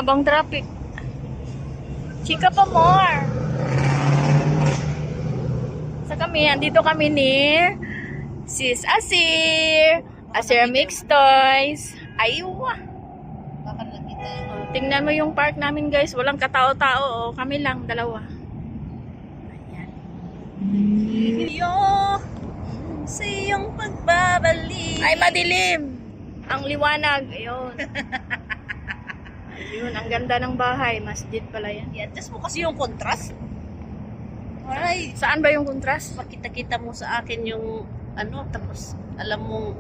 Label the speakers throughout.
Speaker 1: habang traffic. Chika pa more. Sa kami, andito kami ni Sis Asir. Asir Mix Toys. Aywa. Tingnan mo yung park namin guys. Walang katao-tao. Kami lang, dalawa. Ayan.
Speaker 2: Iyo sa iyong pagbabalik.
Speaker 1: Ay, madilim. Ang liwanag. Ayun. Ayun, ang ganda ng bahay. Masjid pala yan.
Speaker 2: I-adjust mo kasi yung contrast. Ay,
Speaker 1: Saan ba yung contrast?
Speaker 2: makita-kita mo sa akin yung ano, tapos alam mong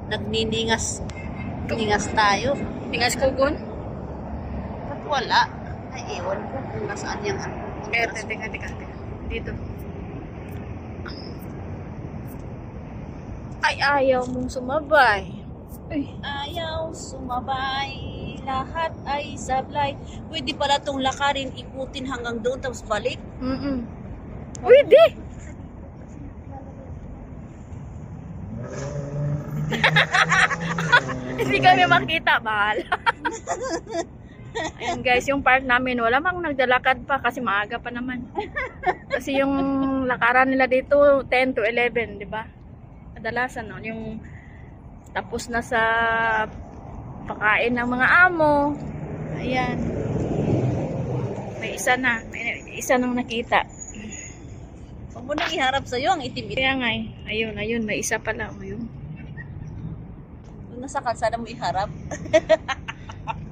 Speaker 2: nagniningas. Ningas tayo.
Speaker 1: Tingas ko gun?
Speaker 2: Ba't wala? Ay, ewan ko kung nasaan yung ano.
Speaker 1: Teka. Dito. Ay, ayaw mong sumabay. Ay.
Speaker 2: Ayaw sumabay, lahat ay sablay. Pwede pala tong lakarin, ikutin hanggang doon tapos balik.
Speaker 1: Pwede. Hindi kami makita, bahala. Ayan guys, yung park namin, wala mang naglalakad pa kasi maaga pa naman. Kasi yung lakaran nila dito, 10 to 11, di ba? Kadalasan, no? Yung tapos na sa pakain ng mga amo. Ayan. May isa na. May isa nang nakita.
Speaker 2: Huwag mo nang iharap sa'yo ang itim-itim.
Speaker 1: Kaya nga eh. Ayun. May isa pala. Ayun.
Speaker 2: Kung nasa kalsada mo iharap,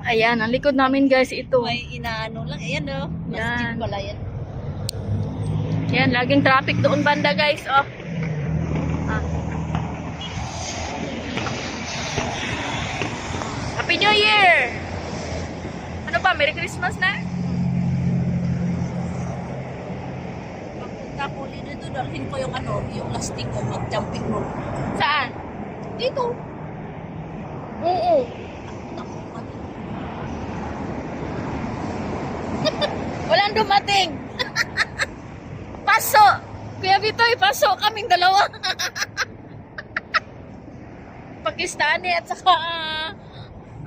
Speaker 1: Ayan. Ang likod namin guys, ito.
Speaker 2: may inaano lang. Ayan o. Masjid
Speaker 1: Yan.
Speaker 2: pala yan.
Speaker 1: Yan. Laging traffic doon banda guys. Oh. Happy New Year! Ano ba? Merry Christmas na?
Speaker 2: Pagpunta ko dito, dalhin ko yung ano, yung lasting ko, mag-jumping rope.
Speaker 1: Saan?
Speaker 2: Dito.
Speaker 1: Oo. Walang dumating. Paso. Kuya Bitoy, paso kaming dalawa. Pakistani at saka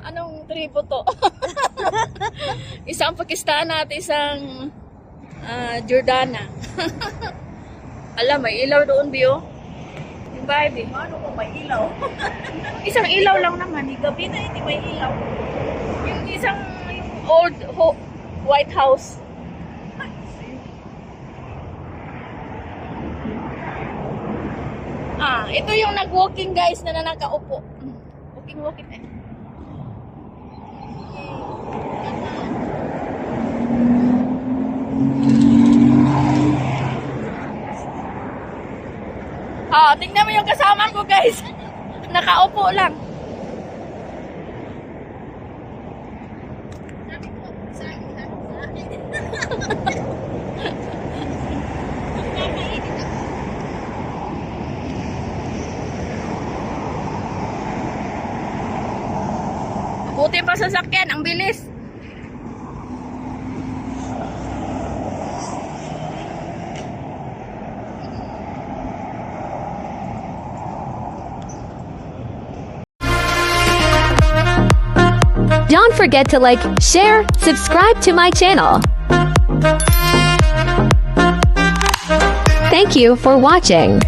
Speaker 1: anong tribo to? Isang Pakistana at isang Jordana. Alam, may ilaw doon, Bio. Yung bahay, Bio.
Speaker 2: Ano ko, may ilaw?
Speaker 1: Isang ilaw lang naman.
Speaker 2: Gabi na, hindi may ilaw.
Speaker 1: Yung isang yung old White House. Ito yung nag-walking guys na nakaupo. Walking eh. Tingnan mo yung kasama ko guys. Nakaupo lang. Buti pa sa sasakyan, ang bilis.
Speaker 3: Don't forget to like, share, subscribe to my channel. Thank you for watching.